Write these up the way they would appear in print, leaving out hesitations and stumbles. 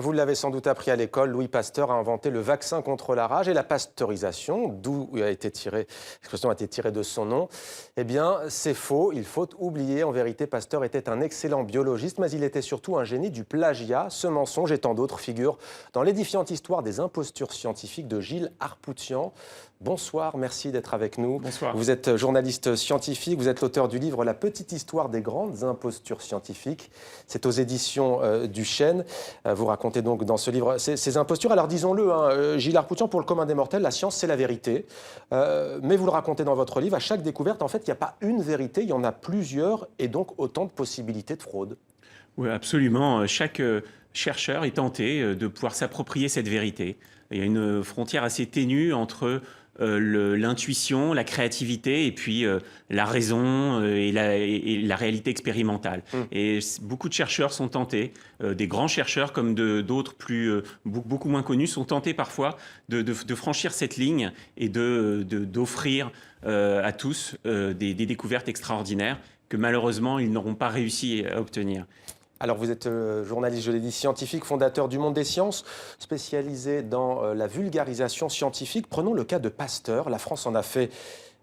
Vous l'avez sans doute appris à l'école, Louis Pasteur a inventé le vaccin contre la rage et la pasteurisation, d'où l'expression a été tirée de son nom. Eh bien, c'est faux, il faut oublier. En vérité, Pasteur était un excellent biologiste, mais il était surtout un génie du plagiat. Ce mensonge et tant d'autres figurent dans l'édifiante histoire des impostures scientifiques de Gilles Arpoutian. Bonsoir, merci d'être avec nous. Bonsoir. Vous êtes journaliste scientifique, vous êtes l'auteur du livre « La petite histoire des grandes impostures scientifiques ». C'est aux éditions du Chêne. Vous racontez donc dans ce livre ces impostures. Alors disons-le, Gilles Arpoutian, pour le commun des mortels, la science c'est la vérité. Mais vous le racontez dans votre livre, à chaque découverte, en fait, il n'y a pas une vérité, il y en a plusieurs et donc autant de possibilités de fraude. Oui, absolument. Chaque chercheur est tenté de pouvoir s'approprier cette vérité. Il y a une frontière assez ténue entre l'intuition, la créativité et puis la raison et la réalité expérimentale. Et beaucoup de chercheurs sont tentés, des grands chercheurs comme d'autres beaucoup moins connus, sont tentés parfois de franchir cette ligne et d'offrir à tous des découvertes extraordinaires que malheureusement ils n'auront pas réussi à obtenir. Alors vous êtes journaliste, je l'ai dit, scientifique, fondateur du Monde des Sciences, spécialisé dans la vulgarisation scientifique. Prenons le cas de Pasteur. La France en a fait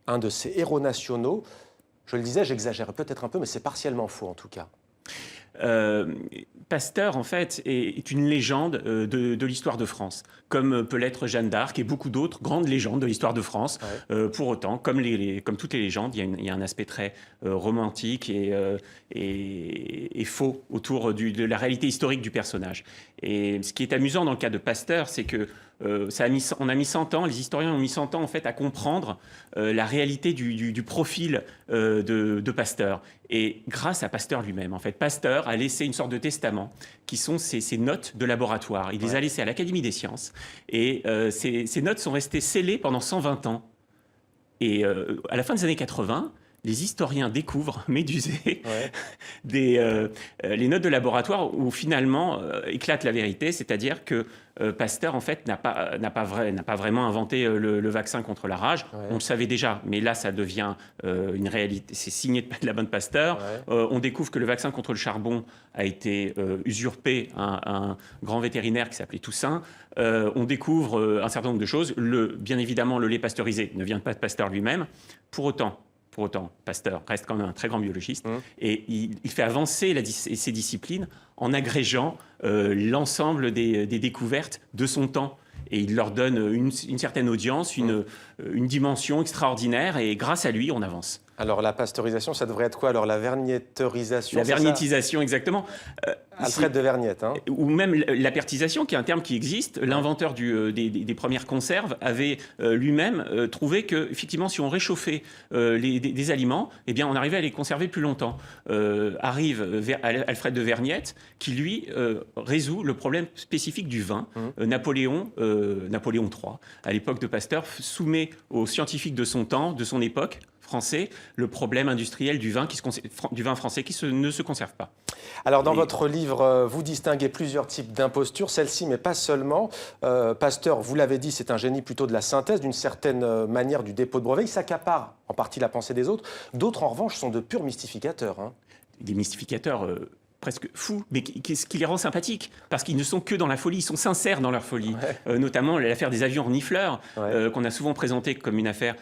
un de ses héros nationaux. Je le disais, j'exagère peut-être un peu, mais c'est partiellement faux en tout cas. Pasteur, en fait, est une légende de l'histoire de France, comme peut l'être Jeanne d'Arc et beaucoup d'autres grandes légendes de l'histoire de France. Ouais. Pour autant, comme toutes les légendes, il y a un aspect très romantique et faux autour de la réalité historique du personnage. Et ce qui est amusant dans le cas de Pasteur, c'est que on a mis 100 ans, les historiens ont mis 100 ans en fait à comprendre la réalité du profil de Pasteur. Et grâce à Pasteur lui-même, en fait, Pasteur a laissé une sorte de testament qui sont ses notes de laboratoire. Il les a laissées à l'Académie des sciences et ces notes sont restées scellées pendant 120 ans. Et à la fin des années 80, les historiens découvrent, médusés, les notes de laboratoire où finalement éclate la vérité, c'est-à-dire que Pasteur en fait n'a pas vraiment inventé le vaccin contre la rage. Ouais. On le savait déjà, mais là ça devient une réalité. C'est signé de la main de Pasteur. Ouais. On découvre que le vaccin contre le charbon a été usurpé à un grand vétérinaire qui s'appelait Toussaint. On découvre un certain nombre de choses. Bien évidemment, le lait pasteurisé ne vient pas de Pasteur lui-même. Pour autant, Pasteur reste quand même un très grand biologiste et il fait avancer ses disciplines en agrégeant l'ensemble des découvertes de son temps. Et il leur donne une certaine audience, une dimension extraordinaire et grâce à lui, on avance. Alors la pasteurisation, ça devrait être quoi? Alors la vernietterisation? La vernietisation, exactement. Alfred de Verniette. Hein. Ou même l'apertisation, qui est un terme qui existe. L'inventeur des premières conserves avait lui-même trouvé que, effectivement, si on réchauffait des aliments, eh bien, on arrivait à les conserver plus longtemps. Arrive Alfred de Verniette, qui lui résout le problème spécifique du vin. Napoléon III, à l'époque de Pasteur, soumet aux scientifiques de son temps, de son époque, français, le problème industriel du vin français qui ne se conserve pas. Alors dans votre livre, vous distinguez plusieurs types d'impostures, celle-ci, mais pas seulement. Pasteur, vous l'avez dit, c'est un génie plutôt de la synthèse, d'une certaine manière du dépôt de brevet. Il s'accapare en partie la pensée des autres. D'autres, en revanche, sont de purs mystificateurs. Hein. Des mystificateurs presque fous, mais ce qui les rend sympathiques, parce qu'ils ne sont que dans la folie, ils sont sincères dans leur folie. Ouais. Notamment l'affaire des avions renifleurs, qu'on a souvent présentée comme une affaire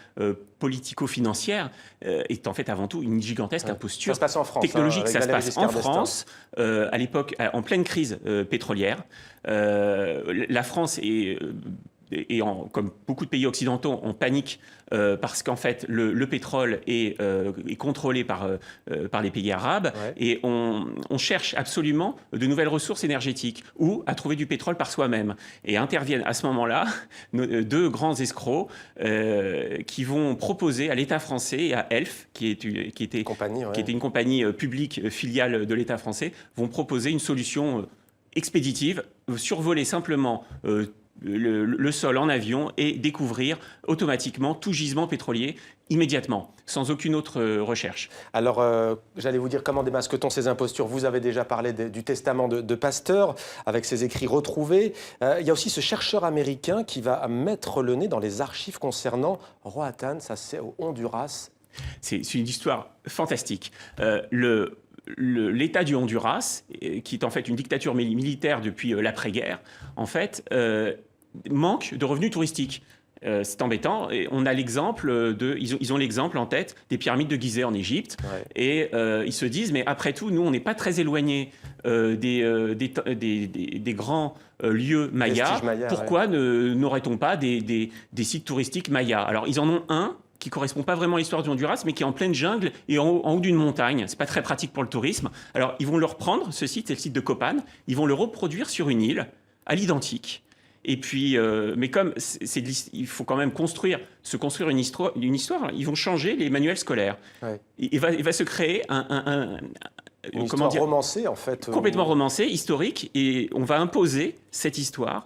politico-financière, est en fait avant tout une gigantesque imposture technologique. Ça se passe en France, à l'époque, en pleine crise pétrolière. La France est... comme beaucoup de pays occidentaux, on panique parce qu'en fait, le pétrole est contrôlé par les pays arabes et on cherche absolument de nouvelles ressources énergétiques ou à trouver du pétrole par soi-même. Et interviennent à ce moment-là deux grands escrocs qui vont proposer à l'État français et à Elf, qui était une compagnie publique filiale de l'État français, vont proposer une solution expéditive, survoler simplement le sol en avion et découvrir automatiquement tout gisement pétrolier immédiatement, sans aucune autre recherche. Alors, j'allais vous dire, comment démasque-t-on ces impostures? Vous avez déjà parlé du testament de Pasteur, avec ses écrits retrouvés. Il y a aussi ce chercheur américain qui va mettre le nez dans les archives concernant Roatán, ça c'est au Honduras. C'est une histoire fantastique. l'État du Honduras, qui est en fait une dictature militaire depuis l'après-guerre, en fait, manque de revenus touristiques. C'est embêtant. Et on a l'exemple ils ont l'exemple en tête des pyramides de Gizeh en Égypte. Ouais. Et ils se disent, mais après tout, nous, on n'est pas très éloignés des grands lieux mayas. Pourquoi n'aurait-on pas des sites touristiques mayas? Alors, ils en ont un qui ne correspond pas vraiment à l'histoire du Honduras, mais qui est en pleine jungle et en haut d'une montagne. Ce n'est pas très pratique pour le tourisme. Alors, ils vont le reprendre, ce site, c'est le site de Copan. Ils vont le reproduire sur une île, à l'identique. Et puis, mais comme il faut quand même se construire une histoire, ils vont changer les manuels scolaires. Ouais. Il va se créer une histoire romancée, en fait. Complètement romancée, historique, et on va imposer cette histoire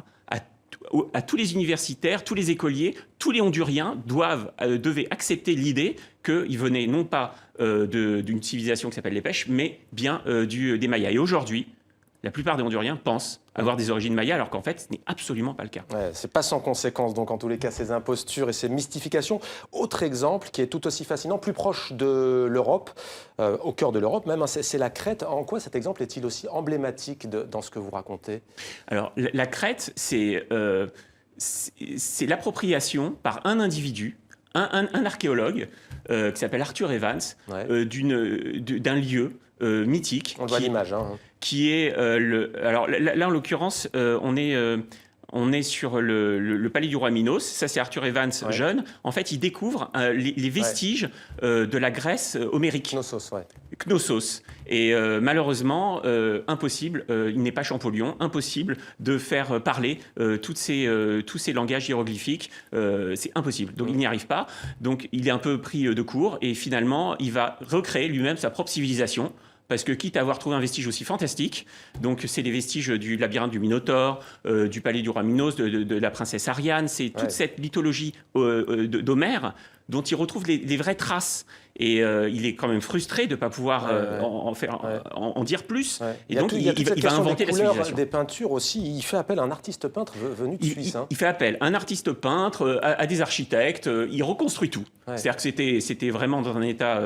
à tous les universitaires, tous les écoliers, tous les Honduriens devaient accepter l'idée qu'ils venaient non pas d'une civilisation qui s'appelle les Pêches, mais bien des Mayas. Et aujourd'hui, la plupart des Honduriens pensent avoir des origines mayas, alors qu'en fait, ce n'est absolument pas le cas. Ouais, c'est pas sans conséquence, donc, en tous les cas, ces impostures et ces mystifications. Autre exemple qui est tout aussi fascinant, plus proche de l'Europe, au cœur de l'Europe même, hein, c'est la Crète. En quoi cet exemple est-il aussi emblématique dans ce que vous racontez? Alors, la Crète, c'est l'appropriation par un individu, un archéologue, qui s'appelle Arthur Evans, ouais. D'un lieu mythique. On voit l'image, hein. Qui est alors là en l'occurrence on est sur le palais du roi Minos. Ça, c'est Arthur Evans, ouais. Jeune. En fait, il découvre les vestiges de la Grèce homérique. Knossos, ouais. Knossos. Et malheureusement, impossible, il n'est pas Champollion, impossible de faire parler tous ces langages hiéroglyphiques. C'est impossible. Donc, il n'y arrive pas. Donc, il est un peu pris de court. Et finalement, il va recréer lui-même sa propre civilisation. Parce que quitte à avoir trouvé un vestige aussi fantastique, donc c'est les vestiges du labyrinthe du Minotaure, du palais du roi Minos, de la princesse Ariane, c'est toute cette mythologie d'Homère dont il retrouve les vraies traces. Et il est quand même frustré de ne pas pouvoir en dire plus. Ouais. Et donc, il va inventer la civilisation. Des peintures aussi. Il fait appel à un artiste peintre venu de Suisse. Il fait appel à un artiste peintre, à des architectes. Il reconstruit tout. Ouais. C'est-à-dire que c'était vraiment dans un état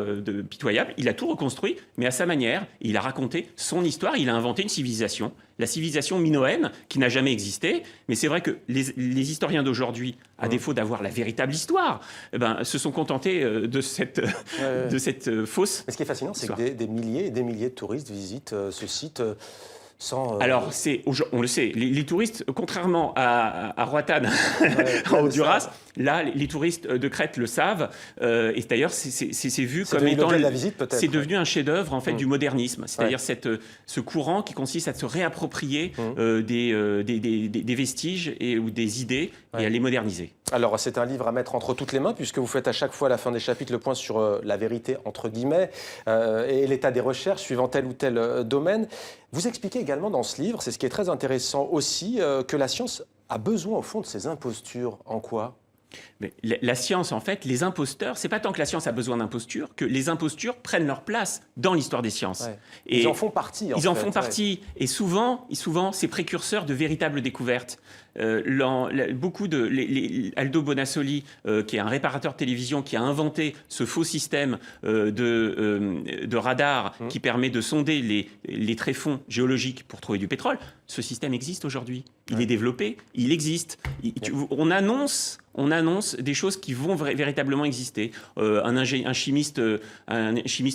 pitoyable. Il a tout reconstruit, mais à sa manière. Il a raconté son histoire. Il a inventé une civilisation. La civilisation minoenne, qui n'a jamais existé. Mais c'est vrai que les historiens d'aujourd'hui, à défaut d'avoir la véritable histoire, se sont contentés de cette fausse. Mais ce qui est fascinant, c'est que des milliers et des milliers de touristes visitent ce site sans... Alors, on le sait, les touristes, contrairement à Roatan, en Honduras, là, les touristes de Crète le savent. Et d'ailleurs, c'est vu comme étant... C'est devenu un chef-d'œuvre, en fait, du modernisme. C'est-à-dire ce courant qui consiste à se réapproprier des vestiges ou des idées et à les moderniser. Alors, c'est un livre à mettre entre toutes les mains, puisque vous faites à chaque fois, à la fin des chapitres, le point sur la vérité, entre guillemets, et l'état des recherches suivant tel ou tel domaine. Vous expliquez également dans ce livre, c'est ce qui est très intéressant aussi, que la science a besoin, au fond, de ces impostures. En quoi ? Mais la science, en fait, les imposteurs, c'est pas tant que la science a besoin d'impostures que les impostures prennent leur place dans l'histoire des sciences. Ouais. Et ils en font partie. Ils en font partie. Et souvent, c'est précurseur de véritables découvertes. Beaucoup Aldo Bonassoli, qui est un réparateur de télévision, qui a inventé ce faux système de radar qui permet de sonder les tréfonds géologiques pour trouver du pétrole. Ce système existe aujourd'hui. Il est développé, il existe. On annonce des choses qui vont véritablement exister. Un chimiste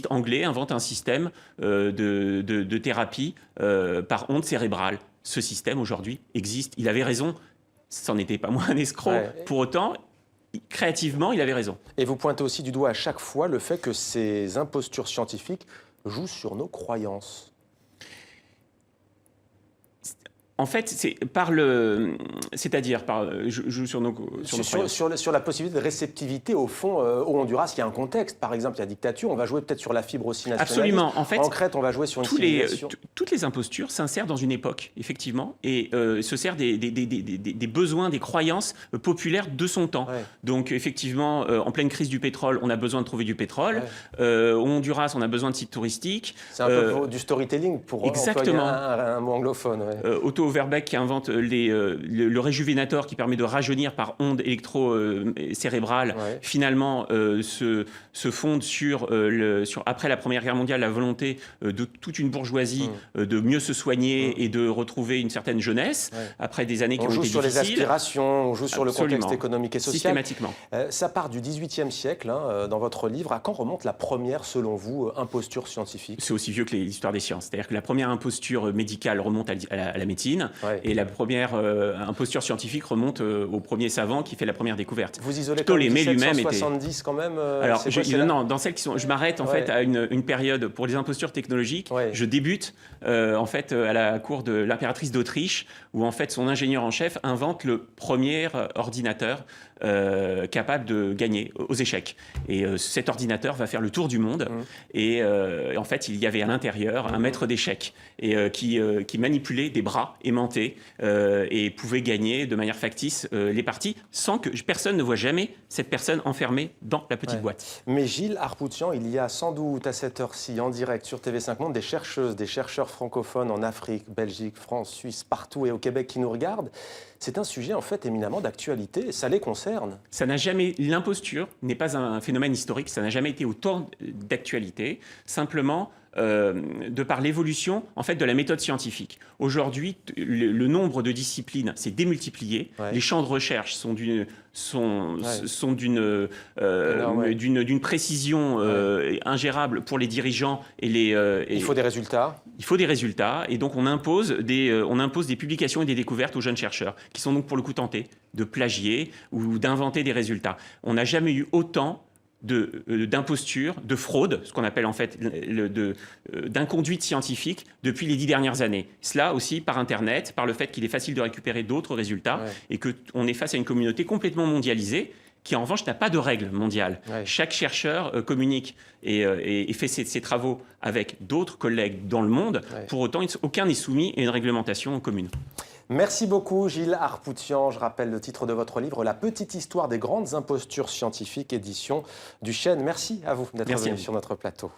anglais invente un système de thérapie par onde cérébrale. Ce système, aujourd'hui, existe. Il avait raison. Ça n'en était pas moins un escroc. Ouais. Pour autant, créativement, il avait raison. Et vous pointez aussi du doigt à chaque fois le fait que ces impostures scientifiques jouent sur nos croyances. En fait, sur la possibilité de réceptivité, au fond, au Honduras, il y a un contexte. Par exemple, il y a dictature, on va jouer peut-être sur la fibre aussi nationaliste. Absolument. En fait, en Crète, on va jouer sur une civilisation. Toutes les impostures s'insèrent dans une époque, effectivement, et se servent des besoins, des croyances populaires de son temps. Ouais. Donc, effectivement, en pleine crise du pétrole, on a besoin de trouver du pétrole. Ouais. Au Honduras, on a besoin de sites touristiques. C'est un peu du storytelling, pour employer un mot anglophone. Ouais. Otto Overbeck qui invente le réjuvénateur qui permet de rajeunir par ondes électro-cérébrales, finalement se fonde sur, après la Première Guerre mondiale, la volonté de toute une bourgeoisie de mieux se soigner et de retrouver une certaine jeunesse, après des années qui ont été difficiles. On joue sur les aspirations, on joue sur le contexte économique et social. Systématiquement. Ça part du XVIIIe siècle, dans votre livre. À quand remonte la première, selon vous, imposture scientifique? C'est aussi vieux que l'histoire des sciences. C'est-à-dire que la première imposture médicale remonte à la médecine, et la première imposture scientifique remonte au premier savant qui fait la première découverte. Vous isolez Ptolémée lui-même 1770 quand même. Alors, non, dans celles qui sont, je m'arrête en fait à une période pour les impostures technologiques. Je débute en fait à la cour de l'impératrice d'Autriche, où en fait son ingénieur en chef invente le premier ordinateur capable de gagner aux échecs. Et cet ordinateur va faire le tour du monde. Et en fait, il y avait à l'intérieur un maître d'échecs qui manipulait des bras aimantés et pouvait gagner de manière factice les parties sans que personne ne voit jamais cette personne enfermée dans la petite boîte. Mais Gilles Harpoutian, il y a sans doute à cette heure-ci, en direct sur TV5 Monde, des chercheuses, des chercheurs francophones en Afrique, Belgique, France, Suisse, partout et au Québec qui nous regardent. C'est un sujet en fait éminemment d'actualité, ça les concerne. Ça n'a jamais, l'imposture n'est pas un phénomène historique, ça n'a jamais été autant d'actualité, simplement de par l'évolution en fait de la méthode scientifique. Aujourd'hui, le nombre de disciplines s'est démultiplié, les champs de recherche sont d'une précision ingérable pour les dirigeants et il faut des résultats. Il faut des résultats, et donc on impose des publications et des découvertes aux jeunes chercheurs, qui sont donc pour le coup tentés de plagier ou d'inventer des résultats. On n'a jamais eu autant d'imposture, de fraude, ce qu'on appelle en fait d'inconduite scientifique depuis les 10 dernières années. Cela aussi par Internet, par le fait qu'il est facile de récupérer d'autres résultats et qu'on est face à une communauté complètement mondialisée qui en revanche n'a pas de règles mondiales. Chaque chercheur communique et fait ses travaux avec d'autres collègues dans le monde. Pour autant, aucun n'est soumis à une réglementation commune. Merci beaucoup Gilles Harpoutian. Je rappelle le titre de votre livre, La petite histoire des grandes impostures scientifiques, édition du Chêne. Merci à vous d'être venu sur notre plateau.